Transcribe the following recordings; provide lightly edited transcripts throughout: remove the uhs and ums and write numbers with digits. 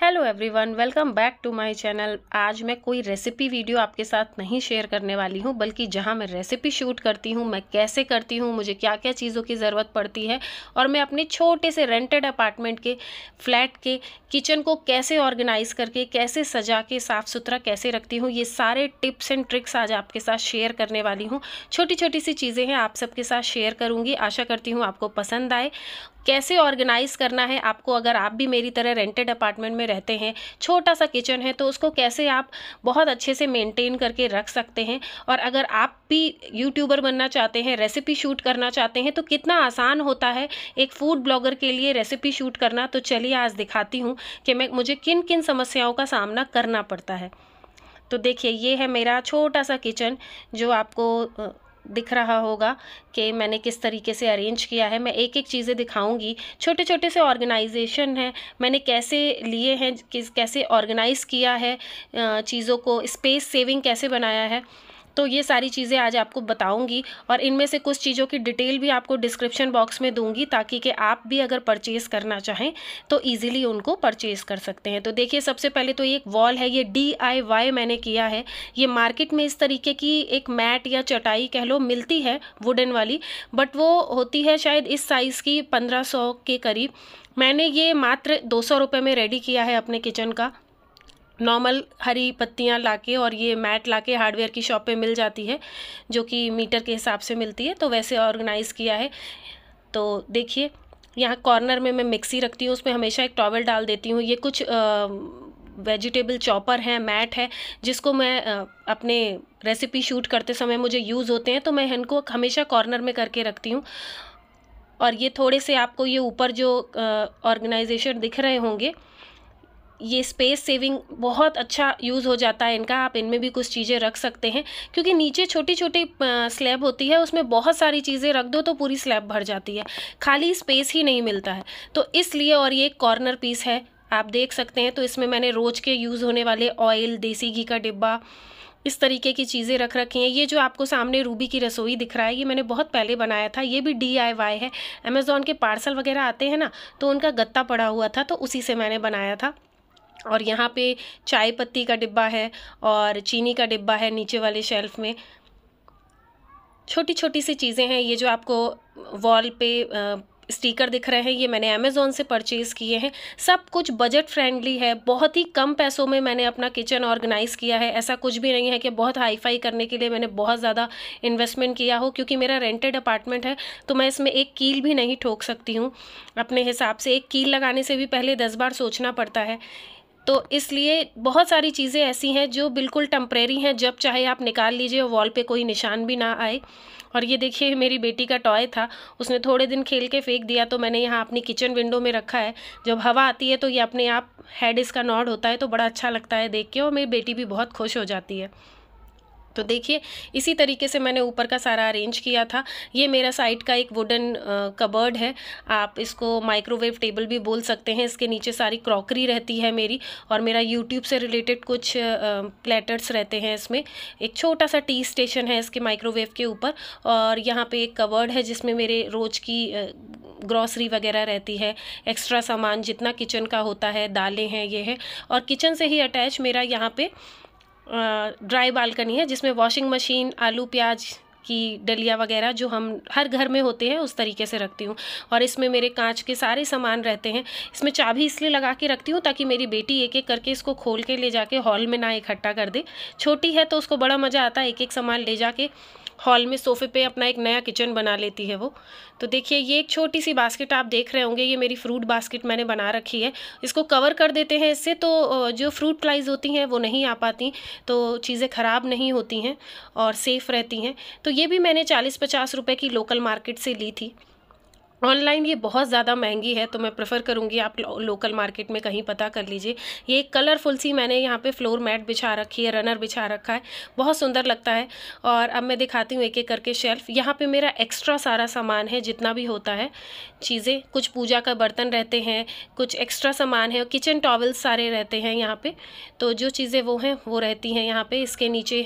Hello everyone, welcome back to my channel. आज मैं कोई रेसिपी वीडियो आपके साथ नहीं शेयर करने वाली हूं, बल्कि जहां मैं रेसिपी शूट करती हूं, मैं कैसे करती हूं, मुझे क्या क्या चीज़ों की ज़रूरत पड़ती है और मैं अपने छोटे से रेंटेड अपार्टमेंट के फ्लैट के किचन को कैसे ऑर्गेनाइज़ करके, कैसे सजा के, साफ़ सुथरा कैसे रखती हूँ, ये सारे टिप्स एंड ट्रिक्स आज आपके साथ शेयर करने वाली हूँ। छोटी छोटी सी चीज़ें हैं, आप सबके साथ शेयर करूँगी। आशा करती हूँ आपको पसंद आए। कैसे ऑर्गेनाइज़ करना है आपको, अगर आप भी मेरी तरह रेंटेड अपार्टमेंट में रहते हैं, छोटा सा किचन है, तो उसको कैसे आप बहुत अच्छे से मेंटेन करके रख सकते हैं। और अगर आप भी यूट्यूबर बनना चाहते हैं, रेसिपी शूट करना चाहते हैं, तो कितना आसान होता है एक फूड ब्लॉगर के लिए रेसिपी शूट करना। तो चलिए आज दिखाती हूँ कि मुझे किन किन समस्याओं का सामना करना पड़ता है। तो देखिए, ये है मेरा छोटा सा किचन जो आपको दिख रहा होगा कि मैंने किस तरीके से अरेंज किया है। मैं एक एक चीज़ें दिखाऊंगी। छोटे छोटे से ऑर्गेनाइजेशन है, मैंने कैसे लिए हैं, कैसे ऑर्गेनाइज़ किया है चीज़ों को, स्पेस सेविंग कैसे बनाया है, तो ये सारी चीज़ें आज आपको बताऊंगी। और इनमें से कुछ चीज़ों की डिटेल भी आपको डिस्क्रिप्शन बॉक्स में दूंगी, ताकि कि आप भी अगर परचेज़ करना चाहें तो इजीली उनको परचेज़ कर सकते हैं। तो देखिए, सबसे पहले तो एक वॉल है, ये DIY मैंने किया है। ये मार्केट में इस तरीके की एक मैट या चटाई कह लो मिलती है, वुडन वाली, बट वो होती है शायद इस साइज़ की 1500 के करीब। मैंने ये मात्र 200 रुपये में रेडी किया है अपने किचन का। नॉर्मल हरी पत्तियां लाके और ये मैट लाके हार्डवेयर की शॉप पे मिल जाती है, जो कि मीटर के हिसाब से मिलती है। तो वैसे ऑर्गेनाइज़ किया है। तो देखिए, यहाँ कॉर्नर में मैं मिक्सी रखती हूँ, उसमें हमेशा एक टॉवल डाल देती हूँ। ये कुछ वेजिटेबल चॉपर है, मैट है, जिसको मैं अपने रेसिपी शूट करते समय मुझे यूज़ होते हैं, तो मैं इनको हमेशा कॉर्नर में करके रखती हूँ। और ये थोड़े से आपको ये ऊपर जो ऑर्गेनाइजेशन दिख रहे होंगे, ये स्पेस सेविंग बहुत अच्छा यूज़ हो जाता है इनका। आप इनमें भी कुछ चीज़ें रख सकते हैं, क्योंकि नीचे छोटी छोटी स्लैब होती है, उसमें बहुत सारी चीज़ें रख दो तो पूरी स्लैब भर जाती है, खाली स्पेस ही नहीं मिलता है। तो इसलिए, और ये एक कॉर्नर पीस है, आप देख सकते हैं। तो इसमें मैंने रोज़ के यूज़ होने वाले ऑयल, देसी घी का डिब्बा, इस तरीके की चीज़ें रख रखी हैं। ये जो आपको सामने रूबी की रसोई दिख रहा है, ये मैंने बहुत पहले बनाया था। ये भी DIY है। अमेज़ॉन के पार्सल वगैरह आते हैं ना, तो उनका गत्ता पड़ा हुआ था, तो उसी से मैंने बनाया था। और यहाँ पे चाय पत्ती का डिब्बा है और चीनी का डिब्बा है नीचे वाले शेल्फ में। छोटी छोटी सी चीज़ें हैं। ये जो आपको वॉल पे स्टिकर दिख रहे हैं, ये मैंने अमेज़ॉन से परचेज़ किए हैं। सब कुछ बजट फ्रेंडली है, बहुत ही कम पैसों में मैंने अपना किचन ऑर्गेनाइज़ किया है। ऐसा कुछ भी नहीं है कि बहुत हाई फाई करने के लिए मैंने बहुत ज़्यादा इन्वेस्टमेंट किया हो, क्योंकि मेरा रेंटेड अपार्टमेंट है, तो मैं इसमें एक कील भी नहीं ठोक सकती हूँ अपने हिसाब से। एक कील लगाने से भी पहले 10 बार सोचना पड़ता है। तो इसलिए बहुत सारी चीज़ें ऐसी हैं जो बिल्कुल टेम्परेरी हैं, जब चाहे आप निकाल लीजिए, वॉल पे कोई निशान भी ना आए। और ये देखिए, मेरी बेटी का टॉय था, उसने थोड़े दिन खेल के फेंक दिया, तो मैंने यहाँ अपनी किचन विंडो में रखा है। जब हवा आती है तो ये अपने आप हेड इसका नॉड होता है, तो बड़ा अच्छा लगता है देख के, और मेरी बेटी भी बहुत खुश हो जाती है। तो देखिए, इसी तरीके से मैंने ऊपर का सारा अरेंज किया था। ये मेरा साइड का एक वुडन कबर्ड है, आप इसको माइक्रोवेव टेबल भी बोल सकते हैं। इसके नीचे सारी क्रॉकरी रहती है मेरी, और मेरा यूट्यूब से रिलेटेड कुछ प्लेटर्स रहते हैं इसमें। एक छोटा सा टी स्टेशन है इसके माइक्रोवेव के ऊपर। और यहाँ पे एक कबर्ड है जिसमें मेरे रोज़ की ग्रॉसरी वगैरह रहती है, एक्स्ट्रा सामान जितना किचन का होता है, दालें हैं, ये है। और किचन से ही अटैच मेरा यहाँ पे ड्राई बालकनी है, जिसमें वॉशिंग मशीन, आलू प्याज की डलिया वगैरह जो हम हर घर में होते हैं, उस तरीके से रखती हूँ। और इसमें मेरे कांच के सारे सामान रहते हैं। इसमें चाबी इसलिए लगा के रखती हूँ ताकि मेरी बेटी एक एक करके इसको खोल के ले जाके हॉल में ना इकट्ठा कर दे। छोटी है तो उसको बड़ा मज़ा आता है, एक एक सामान ले जाके हॉल में सोफ़े पे अपना एक नया किचन बना लेती है वो। तो देखिए, ये एक छोटी सी बास्केट आप देख रहे होंगे, ये मेरी फ्रूट बास्केट मैंने बना रखी है। इसको कवर कर देते हैं इससे, तो जो फ्रूट फ्लाइज होती हैं वो नहीं आ पाती, तो चीज़ें ख़राब नहीं होती हैं और सेफ़ रहती हैं। तो ये भी मैंने 40-50 रुपए की लोकल मार्केट से ली थी। ऑनलाइन ये बहुत ज़्यादा महंगी है, तो मैं प्रेफर करूँगी आप लोकल मार्केट में कहीं पता कर लीजिए। ये एक कलरफुल सी मैंने यहाँ पे फ्लोर मैट बिछा रखी है, रनर बिछा रखा है, बहुत सुंदर लगता है। और अब मैं दिखाती हूँ एक एक करके शेल्फ। यहाँ पे मेरा एक्स्ट्रा सारा सामान है, जितना भी होता है चीज़ें, कुछ पूजा का बर्तन रहते हैं, कुछ एक्स्ट्रा सामान है, किचन टॉवल्स सारे रहते हैं यहाँ पे। तो जो चीज़ें वो हैं वो रहती हैं यहाँ पे। इसके नीचे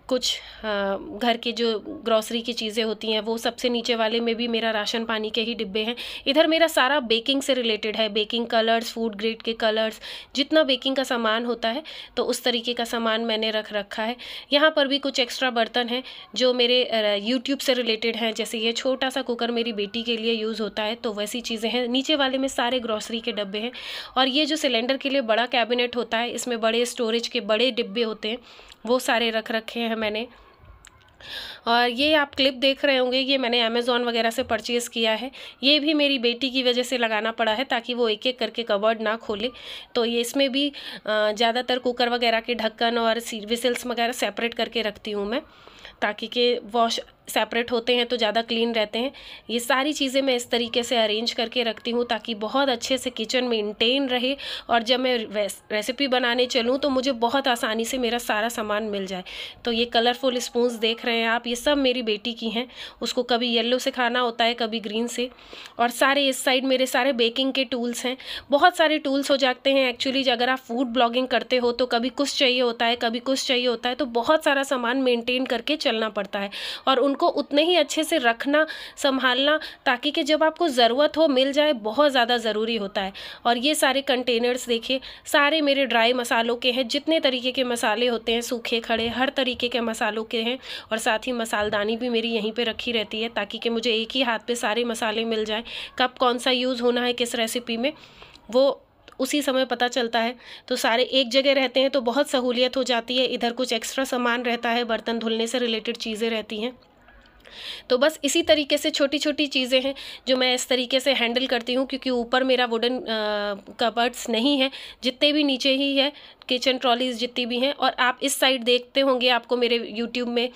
कुछ घर के जो ग्रॉसरी की चीज़ें होती हैं वो सबसे नीचे वाले में भी मेरा राशन पानी के ही डिब्बे हैं। इधर मेरा सारा बेकिंग से रिलेटेड है, बेकिंग कलर्स, फूड ग्रेड के कलर्स, जितना बेकिंग का सामान होता है तो उस तरीके का सामान मैंने रख रखा है। यहाँ पर भी कुछ एक्स्ट्रा बर्तन हैं जो मेरे यूट्यूब से रिलेटेड हैं, जैसे ये छोटा सा कुकर मेरी बेटी के लिए यूज़ होता है तो वैसी चीज़ें हैं। नीचे वाले में सारे ग्रॉसरी के डब्बे हैं और ये जो सिलेंडर के लिए बड़ा कैबिनेट होता है इसमें बड़े स्टोरेज के बड़े डिब्बे होते हैं, वो सारे रख रखे हैं मैंने। और ये आप क्लिप देख रहे होंगे, ये मैंने अमेज़ॉन वगैरह से परचेज़ किया है। ये भी मेरी बेटी की वजह से लगाना पड़ा है ताकि वो एक एक करके कबर्ड ना खोले। तो ये इसमें भी ज़्यादातर कुकर वगैरह के ढक्कन और विसल्स वगैरह सेपरेट करके रखती हूँ मैं, ताकि के वॉश सेपरेट होते हैं तो ज़्यादा क्लीन रहते हैं। ये सारी चीज़ें मैं इस तरीके से अरेंज करके रखती हूँ ताकि बहुत अच्छे से किचन मेंटेन रहे और जब मैं रेसिपी बनाने चलूँ तो मुझे बहुत आसानी से मेरा सारा सामान मिल जाए। तो ये कलरफुल स्पून्स देख रहे हैं आप, ये सब मेरी बेटी की हैं। उसको कभी येलो से खाना होता है, कभी ग्रीन से। और सारे इस साइड मेरे सारे बेकिंग के टूल्स हैं। बहुत सारे टूल्स हो जाते हैं एक्चुअली, अगर आप फूड ब्लॉगिंग करते हो तो कभी कुछ चाहिए होता है, कभी कुछ चाहिए होता है, तो बहुत सारा सामान मेंटेन करके चलना पड़ता है और को उतने ही अच्छे से रखना, संभालना, ताकि कि जब आपको ज़रूरत हो मिल जाए, बहुत ज़्यादा ज़रूरी होता है। और ये सारे कंटेनर्स देखिए, सारे मेरे ड्राई मसालों के हैं। जितने तरीके के मसाले होते हैं, सूखे खड़े, हर तरीके के मसालों के हैं। और साथ ही मसालदानी भी मेरी यहीं पे रखी रहती है ताकि कि मुझे एक ही हाथ पे सारे मसाले मिल जाएं। कब कौन सा यूज़ होना है किस रेसिपी में, वो उसी समय पता चलता है। तो सारे एक जगह रहते हैं तो बहुत सहूलियत हो जाती है। इधर कुछ एक्स्ट्रा सामान रहता है, बर्तन धुलने से रिलेटेड चीज़ें रहती हैं। तो बस इसी तरीके से छोटी छोटी चीज़ें हैं जो मैं इस तरीके से हैंडल करती हूँ, क्योंकि ऊपर मेरा वुडन कबर्ड्स नहीं है, जितने भी नीचे ही है किचन ट्रॉलीज जितनी भी हैं। और आप इस साइड देखते होंगे, आपको मेरे यूट्यूब में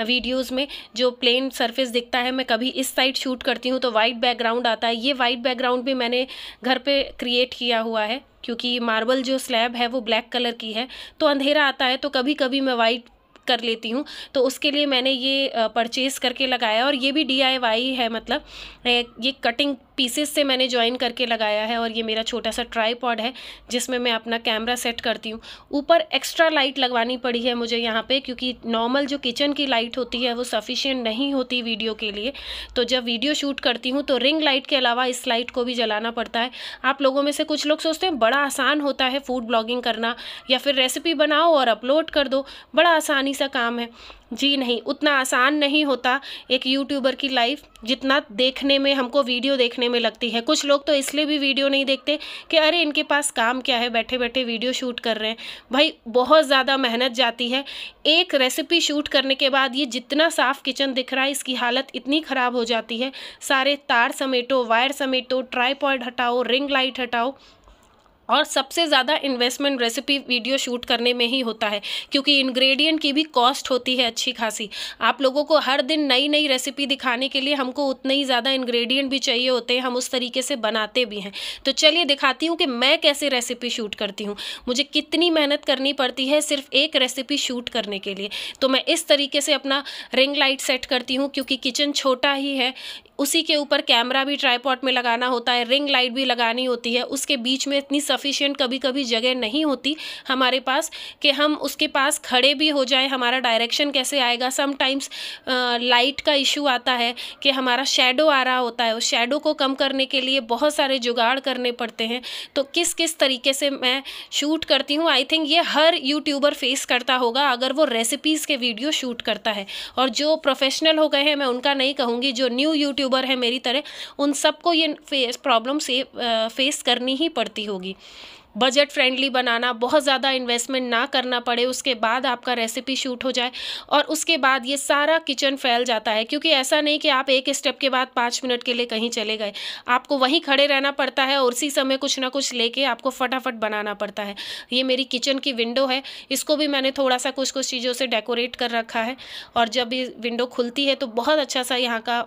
वीडियोस में जो प्लेन सरफेस दिखता है, मैं कभी इस साइड शूट करती हूँ तो वाइट बैकग्राउंड आता है। ये वाइट बैकग्राउंड भी मैंने घर पे क्रिएट किया हुआ है, क्योंकि मार्बल जो स्लैब है वो ब्लैक कलर की है तो अंधेरा आता है, तो कभी कभी मैं वाइट कर लेती हूँ। तो उसके लिए मैंने ये परचेज़ करके लगाया। और ये भी DIY है, मतलब ये कटिंग पीसेस से मैंने ज्वाइन करके लगाया है। और ये मेरा छोटा सा ट्राईपॉड है जिसमें मैं अपना कैमरा सेट करती हूँ। ऊपर एक्स्ट्रा लाइट लगवानी पड़ी है मुझे यहाँ पे, क्योंकि नॉर्मल जो किचन की लाइट होती है वो सफिशिएंट नहीं होती वीडियो के लिए। तो जब वीडियो शूट करती हूँ तो रिंग लाइट के अलावा इस लाइट को भी जलाना पड़ता है। आप लोगों में से कुछ लोग सोचते हैं बड़ा आसान होता है फूड ब्लॉगिंग करना, या फिर रेसिपी बनाओ और अपलोड कर दो, बड़ा आसानी सा काम है। जी नहीं, उतना आसान नहीं होता एक यूट्यूबर की लाइफ, जितना देखने में हमको वीडियो देखने में लगती है। कुछ लोग तो इसलिए भी वीडियो नहीं देखते कि अरे इनके पास काम क्या है, बैठे बैठे वीडियो शूट कर रहे हैं। भाई बहुत ज़्यादा मेहनत जाती है। एक रेसिपी शूट करने के बाद ये जितना साफ़ किचन दिख रहा है, इसकी हालत इतनी ख़राब हो जाती है। सारे तार समेटो, वायर समेटो, ट्राईपॉड हटाओ, रिंग लाइट हटाओ। और सबसे ज़्यादा इन्वेस्टमेंट रेसिपी वीडियो शूट करने में ही होता है, क्योंकि इंग्रेडिएंट की भी कॉस्ट होती है अच्छी खासी। आप लोगों को हर दिन नई नई रेसिपी दिखाने के लिए हमको उतने ही ज़्यादा इंग्रेडिएंट भी चाहिए होते हैं, हम उस तरीके से बनाते भी हैं। तो चलिए दिखाती हूँ कि मैं कैसे रेसिपी शूट करती हूँ, मुझे कितनी मेहनत करनी पड़ती है सिर्फ एक रेसिपी शूट करने के लिए। तो मैं इस तरीके से अपना रिंग लाइट सेट करती हूँ, क्योंकि किचन छोटा ही है, उसी के ऊपर कैमरा भी ट्राईपॉड में लगाना होता है, रिंग लाइट भी लगानी होती है। उसके बीच में इतनी सफिशिएंट कभी कभी जगह नहीं होती हमारे पास कि हम उसके पास खड़े भी हो जाए। हमारा डायरेक्शन कैसे आएगा, समटाइम्स लाइट का इशू आता है कि हमारा शेडो आ रहा होता है, उस शेडो को कम करने के लिए बहुत सारे जुगाड़ करने पड़ते हैं। तो किस किस तरीके से मैं शूट करती हूँ, आई थिंक ये हर यूट्यूबर फेस करता होगा अगर वो रेसिपीज़ के वीडियो शूट करता है। और जो प्रोफेशनल हो गए हैं, मैं उनका नहीं कहूँगी, जो न्यू यूट्यूबर है मेरी तरह, उन सबको ये प्रॉब्लम से फेस करनी ही पड़ती होगी। बजट फ्रेंडली बनाना, बहुत ज़्यादा इन्वेस्टमेंट ना करना पड़े, उसके बाद आपका रेसिपी शूट हो जाए, और उसके बाद ये सारा किचन फैल जाता है। क्योंकि ऐसा नहीं कि आप एक स्टेप के बाद 5 मिनट के लिए कहीं चले गए, आपको वहीं खड़े रहना पड़ता है और उसी समय कुछ ना कुछ लेके आपको फटाफट बनाना पड़ता है। ये मेरी किचन की विंडो है, इसको भी मैंने थोड़ा सा कुछ कुछ चीज़ों से डेकोरेट कर रखा है। और जब ये विंडो खुलती है तो बहुत अच्छा सा यहाँ का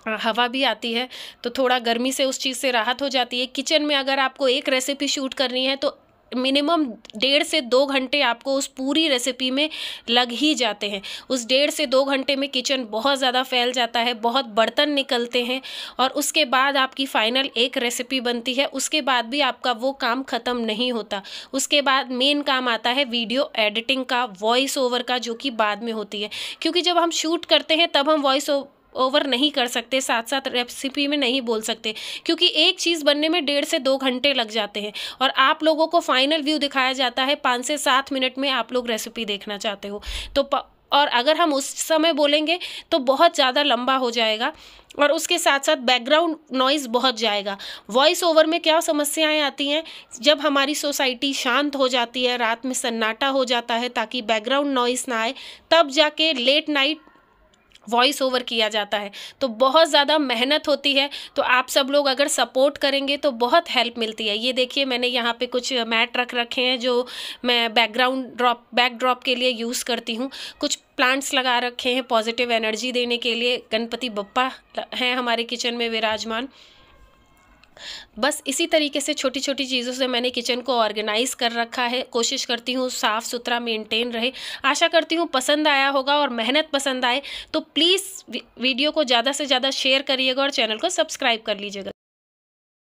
हवा भी आती है, तो थोड़ा गर्मी से उस चीज़ से राहत हो जाती है। किचन में अगर आपको एक रेसिपी शूट करनी है तो मिनिमम 1.5 से 2 घंटे आपको उस पूरी रेसिपी में लग ही जाते हैं। उस 1.5 से 2 घंटे में किचन बहुत ज़्यादा फैल जाता है, बहुत बर्तन निकलते हैं और उसके बाद आपकी फाइनल एक रेसिपी बनती है। उसके बाद भी आपका वो काम ख़त्म नहीं होता। उसके बाद मेन काम आता है वीडियो एडिटिंग का, वॉइस ओवर का, जो कि बाद में होती है, क्योंकि जब हम शूट करते हैं तब हम वॉइस ओवर नहीं कर सकते, साथ साथ रेसिपी में नहीं बोल सकते, क्योंकि एक चीज़ बनने में 1.5 से 2 घंटे लग जाते हैं और आप लोगों को फाइनल व्यू दिखाया जाता है 5 से 7 मिनट में। आप लोग रेसिपी देखना चाहते हो तो और अगर हम उस समय बोलेंगे तो बहुत ज़्यादा लंबा हो जाएगा और उसके साथ साथ बैकग्राउंड नॉइज़ बहुत जाएगा। वॉइस ओवर में क्या समस्याएं आती हैं, जब हमारी सोसाइटी शांत हो जाती है, रात में सन्नाटा हो जाता है ताकि बैकग्राउंड नॉइज़ ना आए, तब जाके लेट नाइट वॉइस ओवर किया जाता है। तो बहुत ज़्यादा मेहनत होती है। तो आप सब लोग अगर सपोर्ट करेंगे तो बहुत हेल्प मिलती है। ये देखिए मैंने यहाँ पे कुछ मैट रख रखे हैं जो मैं बैकड्रॉप के लिए यूज़ करती हूँ। कुछ प्लांट्स लगा रखे हैं पॉजिटिव एनर्जी देने के लिए। गणपति बप्पा हैं हमारे किचन में विराजमान। बस इसी तरीके से छोटी छोटी चीज़ों से मैंने किचन को ऑर्गेनाइज़ कर रखा है। कोशिश करती हूँ साफ़ सुथरा मेंटेन रहे। आशा करती हूँ पसंद आया होगा और मेहनत पसंद आए तो प्लीज़ वीडियो को ज़्यादा से ज़्यादा शेयर करिएगा और चैनल को सब्सक्राइब कर लीजिएगा।